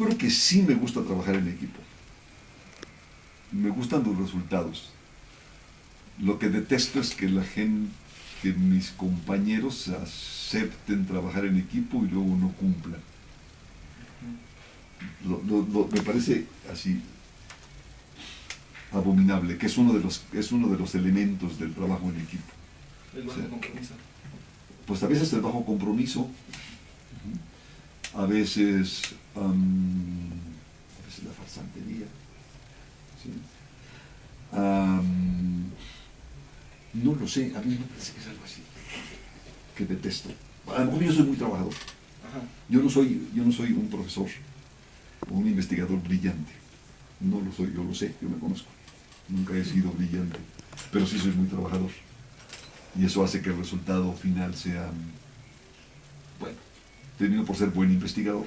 creo que sí me gusta trabajar en equipo. Me gustan los resultados. Lo que detesto es que la gente, que mis compañeros acepten trabajar en equipo y luego no cumplan. Me parece así abominable, que es uno de los elementos del trabajo en equipo. El bajo compromiso. Pues a veces el bajo compromiso, a veces la farsantería, ¿sí? No lo sé, a mí me parece que es algo así, que detesto. A lo mejor yo soy muy trabajador. Ajá. Yo no soy un profesor o un investigador brillante. No lo soy, yo lo sé, yo me conozco. Nunca he sido brillante, pero sí soy muy trabajador. Y eso hace que el resultado final sea, bueno, tenido por ser buen investigador,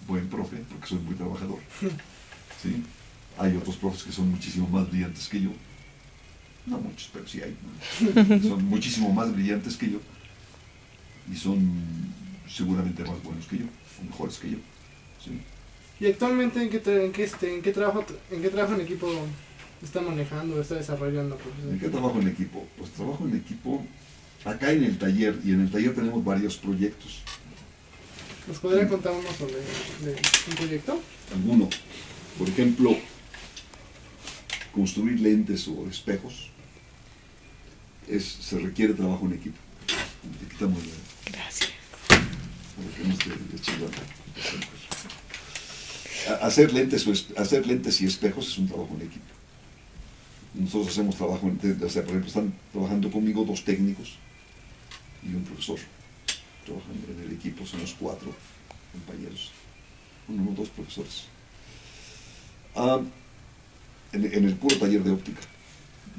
buen profe, porque soy muy trabajador. ¿Sí? Hay otros profes que son muchísimo más brillantes que yo. No muchos, pero sí hay, ¿no? Son muchísimo más brillantes que yo y son seguramente más buenos que yo, o mejores que yo. ¿Sí? ¿Y actualmente en qué trabajo en equipo está manejando, está desarrollando, profesor? ¿En qué trabajo en equipo? Pues trabajo en equipo acá en el taller, y en el taller tenemos varios proyectos. ¿Nos podría contar uno sobre un proyecto? Alguno, por ejemplo, construir lentes o espejos, se requiere trabajo en equipo. Le quitamos Gracias. Hacer lentes y espejos es un trabajo en equipo. Nosotros hacemos trabajo, o sea, por ejemplo, están trabajando conmigo 2 técnicos y un profesor. Trabajan en el equipo, somos 4 compañeros, 2 profesores. En el puro taller de óptica.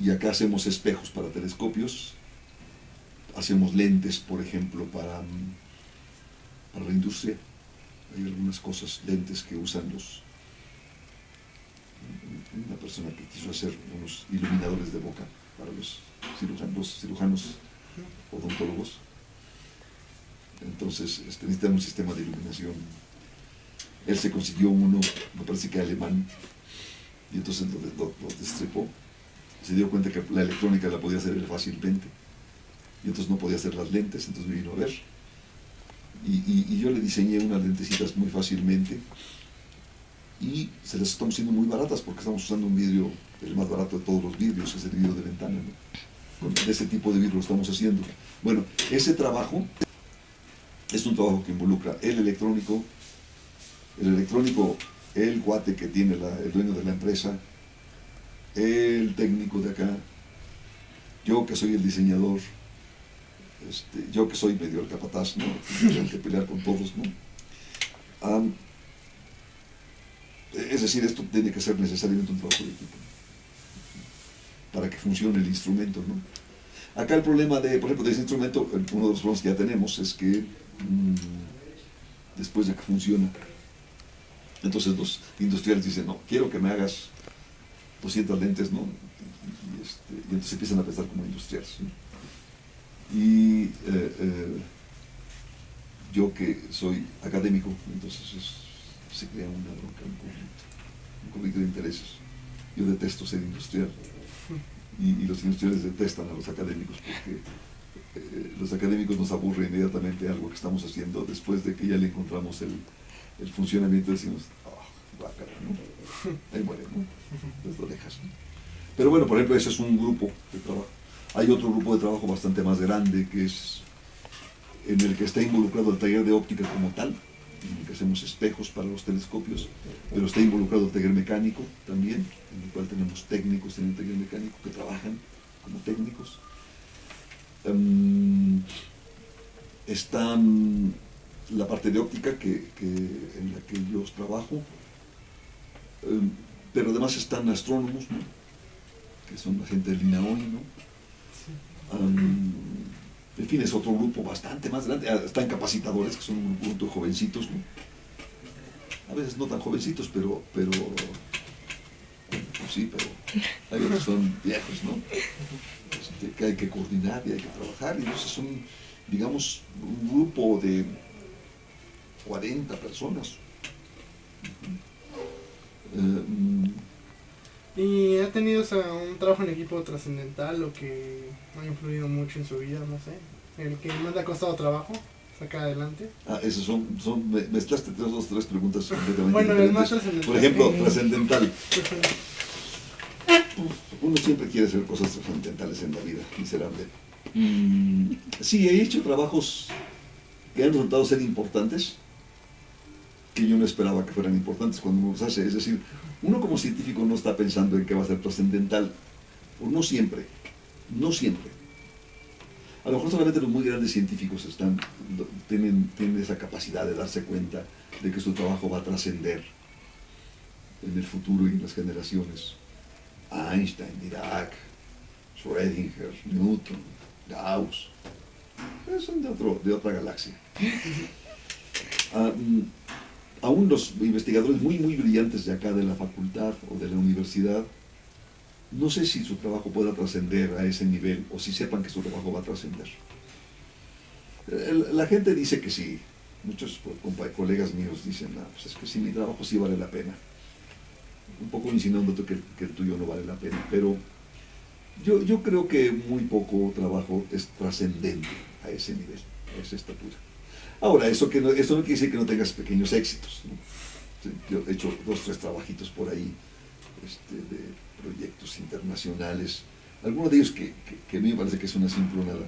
Y acá hacemos espejos para telescopios, hacemos lentes, por ejemplo, para la industria. Hay algunas cosas, lentes que usan una persona que quiso hacer unos iluminadores de boca para los cirujanos odontólogos. Entonces necesitan un sistema de iluminación. Él se consiguió uno, me parece que alemán, y entonces lo destripó. Se dio cuenta que la electrónica la podía hacer él fácilmente, y entonces no podía hacer las lentes, entonces me vino a ver. Y yo le diseñé unas lentecitas muy fácilmente, y se las estamos haciendo muy baratas, porque estamos usando un vidrio, el más barato de todos los vidrios, es el vidrio de ventana, ¿no? De ese tipo de vidrio lo estamos haciendo. Bueno, ese trabajo es un trabajo que involucra el electrónico, el cuate que tiene el dueño de la empresa, el técnico de acá, yo que soy el diseñador, yo que soy medio el capataz, ¿no? Tengo que pelear con todos, ¿no? Es decir, esto tiene que ser necesariamente un trabajo de equipo para que funcione el instrumento, ¿no? Acá el problema por ejemplo, de ese instrumento, uno de los problemas que ya tenemos es que después de que funciona, entonces los industriales dicen, no, quiero que me hagas 200 lentes, ¿no? Y entonces empiezan a pensar como industriales, ¿no? Y yo que soy académico, entonces se crea una bronca, un conflicto de intereses. Yo detesto ser industrial, y los industriales detestan a los académicos, porque los académicos nos aburre inmediatamente algo que estamos haciendo después de que ya le encontramos el funcionamiento, decimos, guácala, ¿no? Ahí muere, ¿no? Entonces lo dejas, ¿no? Pero bueno, por ejemplo, ese es un grupo de trabajo. Hay otro grupo de trabajo bastante más grande, que es en el que está involucrado el taller de óptica como tal, en el que hacemos espejos para los telescopios, pero está involucrado el taller mecánico también, en el cual tenemos técnicos en el taller mecánico que trabajan como técnicos. Está la parte de óptica en la que yo trabajo, pero además están astrónomos, ¿no? Que son la gente del INAOI, ¿no? En fin, es otro grupo bastante más grande. Están capacitadores, que son un grupo de jovencitos, ¿no? A veces no tan jovencitos, pero pues sí, pero hay otros que son viejos, ¿no? Que hay que coordinar y hay que trabajar, y entonces son, digamos, un grupo de 40 personas, ¿Y ha tenido un trabajo en equipo trascendental o que ha influido mucho en su vida, no sé? ¿El que más le ha costado trabajo sacar adelante? Esas mezclaste tres preguntas completamente Bueno, el más diferentes. trascendental. Por ejemplo, trascendental. Uno siempre quiere hacer cosas trascendentales en la vida, miserable. Sí, he hecho trabajos que han resultado ser importantes, que yo no esperaba que fueran importantes cuando uno los hace. Es decir, uno como científico no está pensando en qué va a ser trascendental, o no siempre, no siempre. A lo mejor solamente los muy grandes científicos tienen esa capacidad de darse cuenta de que su trabajo va a trascender en el futuro y en las generaciones. Einstein, Dirac, Schrödinger, Newton, Gauss, son de otra galaxia. Aún los investigadores muy brillantes de acá de la facultad o de la universidad, no sé si su trabajo pueda trascender a ese nivel o si sepan que su trabajo va a trascender. La gente dice que sí, muchos colegas míos dicen, pues es que sí, mi trabajo sí vale la pena. Un poco insinuándote que el tuyo no vale la pena, pero yo creo que muy poco trabajo es trascendente a ese nivel, a esa estatura. Ahora, eso no quiere decir que no tengas pequeños éxitos, ¿no? Yo he hecho 2 o 3 trabajitos por ahí de proyectos internacionales, algunos de ellos que a mí me parece que es una simplonada,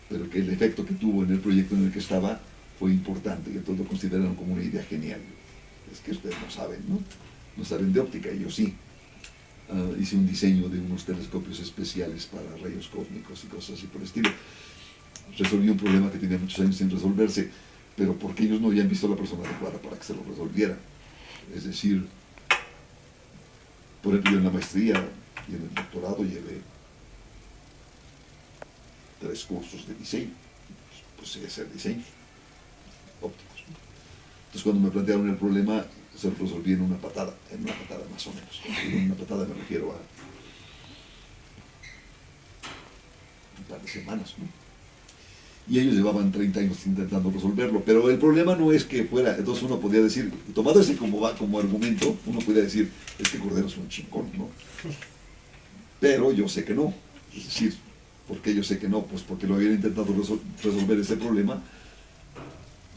pero que el efecto que tuvo en el proyecto en el que estaba fue importante y entonces lo consideraron como una idea genial. Es que ustedes no saben, ¿no? No saben de óptica, y yo sí. Hice un diseño de unos telescopios especiales para rayos cósmicos y cosas así por el estilo. Resolví un problema que tenía muchos años sin resolverse, pero porque ellos no habían visto a la persona adecuada para que se lo resolviera. Es decir, por ejemplo, yo en la maestría y en el doctorado llevé 3 cursos de diseño, pues sé hacer diseños ópticos, ¿no? Entonces cuando me plantearon el problema, se lo resolví en una patada más o menos. En una patada me refiero a un par de semanas, ¿no? Y ellos llevaban 30 años intentando resolverlo, pero el problema no es que fuera, entonces uno podría decir, tomado ese como argumento, uno podría decir, es que Cordero es un chingón, ¿no? Pero yo sé que no, es decir, ¿por qué yo sé que no? Pues porque lo habían intentado resolver ese problema,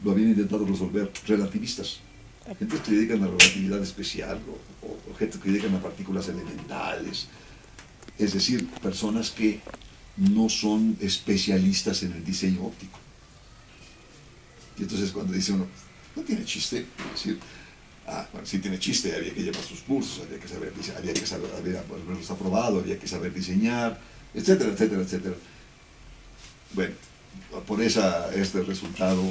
lo habían intentado resolver relativistas, gente que se dedican a la relatividad especial, o gente que se dedican a partículas elementales, es decir, personas que no son especialistas en el diseño óptico. Y entonces cuando dice uno, no tiene chiste, es decir, bueno, sí tiene chiste, había que llevar sus cursos, había que saber haberlos aprobado, había que saber diseñar, etcétera, etcétera, etcétera. Bueno, por este resultado,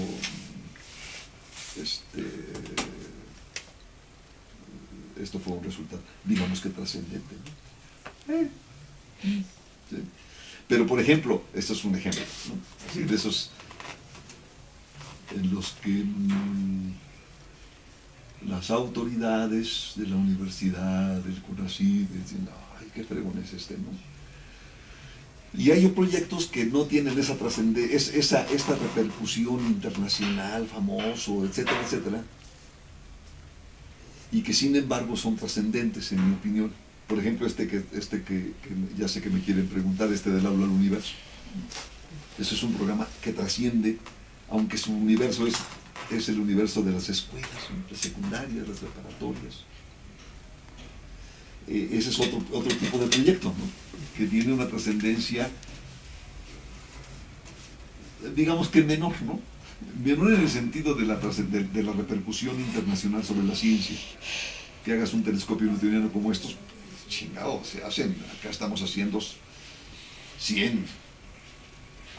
esto fue un resultado, digamos que trascendente, ¿no? Sí. Pero, por ejemplo, esto es un ejemplo, ¿no? Así, de esos en los que las autoridades de la universidad, del CONACYT, dicen, ay, qué fregón es ¿no? Y hay proyectos que no tienen esa trascendencia, esta repercusión internacional, famoso, etcétera, etcétera, y que sin embargo son trascendentes, en mi opinión. Por ejemplo, que ya sé que me quieren preguntar, del Aula al Universo. Ese es un programa que trasciende, aunque su universo es el universo de las escuelas, las secundarias, las preparatorias. Ese es otro tipo de proyecto, ¿no? Que tiene una trascendencia, digamos que menor, ¿no? Menor en el sentido de la repercusión internacional sobre la ciencia. Que hagas un telescopio newtoniano como estos, chingado, se hacen, acá estamos haciendo 100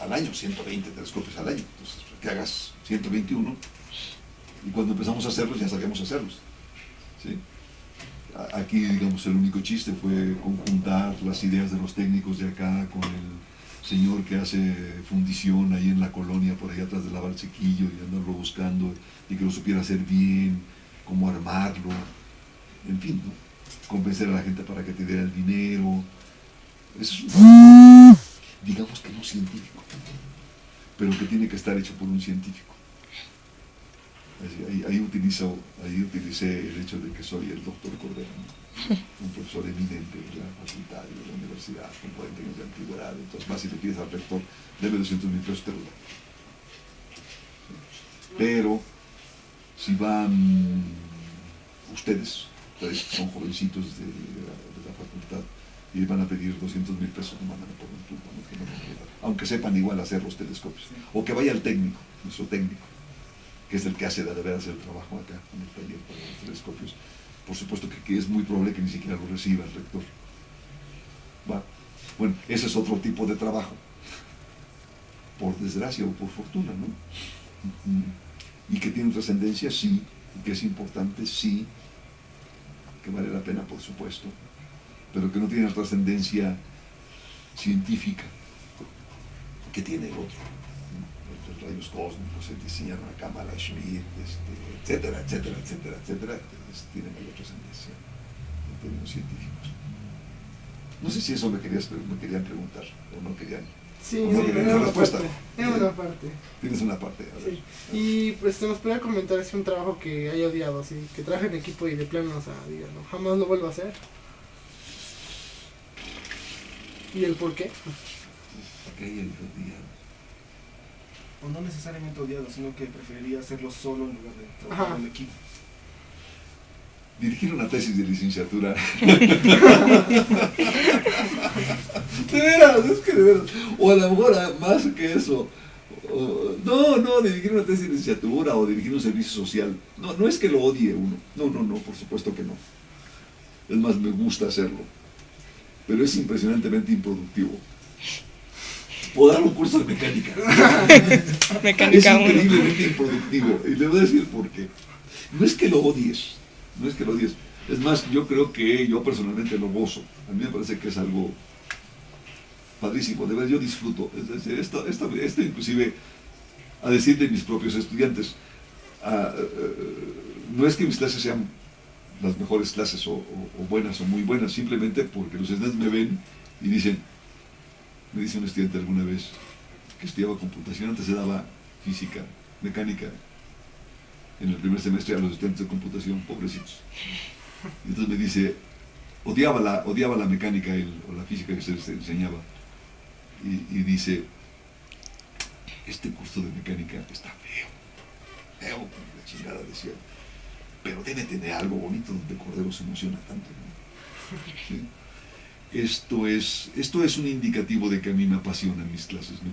al año, 120 telescopios al año, entonces que hagas 121, y cuando empezamos a hacerlos ya sabíamos hacerlos, ¿sí? Aquí, digamos, el único chiste fue conjuntar las ideas de los técnicos de acá con el señor que hace fundición ahí en la colonia, por ahí atrás de la Valsequillo, y andarlo buscando, y que lo supiera hacer bien, cómo armarlo, en fin, ¿no? Convencer a la gente para que te diera el dinero. Eso es un trabajo, digamos que no científico, pero que tiene que estar hecho por un científico. Ahí utilicé el hecho de que soy el doctor Cordero, ¿no? Un profesor eminente de la facultad y de la universidad, con 40 años de antigüedad. Entonces, más si le pides al rector, debe 200.000 pesos, te lo da. Pero, si van ustedes que son jovencitos de la facultad, y van a pedir 200.000 pesos, no mandan por un tubo, ¿no? Que no van a llevar. Aunque sepan igual hacer los telescopios. O que vaya el técnico, nuestro técnico, que es el que hace de veras el trabajo acá en el taller para los telescopios. Por supuesto que es muy probable que ni siquiera lo reciba el rector. ¿Va? Bueno, ese es otro tipo de trabajo, por desgracia o por fortuna, ¿no? Y que tiene trascendencia, sí, y que es importante, sí, que vale la pena, por supuesto, pero que no tiene trascendencia científica que tiene el otro. Los rayos cósmicos, el diseñar una cámara Schmidt, etcétera, etcétera, etcétera, etcétera, tienen mayor trascendencia en términos científicos. No sé si eso me querían preguntar o no querían. Sí, no querían la respuesta. En una parte. Tienes una parte. A ver. Sí. Y pues nos podría comentar si un trabajo que haya odiado, así, que trabaje en equipo y de plano, o sea, diga, no, jamás lo vuelvo a hacer. ¿Y el por qué? Ok, el odiado. O no necesariamente odiado, sino que preferiría hacerlo solo en lugar de trabajar en equipo. Dirigir una tesis de licenciatura. De veras, es que de veras. O a lo mejor más que eso. No, dirigir una tesis de licenciatura o dirigir un servicio social. No es que lo odie uno. No, por supuesto que no. Es más, me gusta hacerlo. Pero es impresionantemente improductivo. O dar un curso de mecánica. Mecánica es increíblemente improductivo. Y le voy a decir por qué. No es que lo odies. Es más, yo creo que yo personalmente lo gozo. A mí me parece que es algo padrísimo. De verdad, yo disfruto. Es decir, esto inclusive, a decir de mis propios estudiantes, no es que mis clases sean las mejores clases o buenas o muy buenas, simplemente porque los estudiantes me ven y me dice un estudiante alguna vez que estudiaba computación, antes se daba física, mecánica, en el primer semestre a los estudiantes de computación, pobrecitos. Y entonces me dice, odiaba la mecánica o la física que se les enseñaba. Y dice, este curso de mecánica está feo, como la chingada decía, pero debe tener algo bonito donde Cordero se emociona tanto, ¿no? ¿Sí? Esto es un indicativo de que a mí me apasionan mis clases, me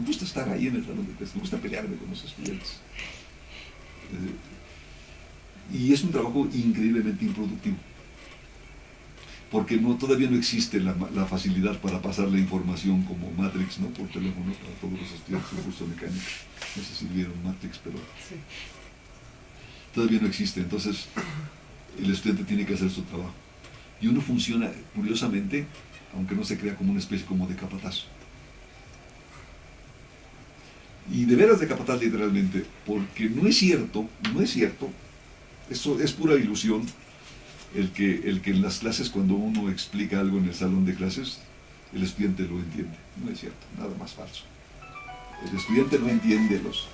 gusta estar ahí en el salón de clases, me gusta pelearme con los estudiantes. Y es un trabajo increíblemente improductivo, porque todavía no existe la facilidad para pasar la información como Matrix, ¿no? Por teléfono para todos los estudiantes del curso de mecánica. No sé si vieron Matrix, pero todavía no existe. Entonces el estudiante tiene que hacer su trabajo. Y uno funciona, curiosamente, aunque no se crea, como una especie como de capataz. Y de veras de capataz literalmente, porque no es cierto, eso es pura ilusión, el que en las clases, cuando uno explica algo en el salón de clases, el estudiante lo entiende. No es cierto, nada más falso. El estudiante no entiende los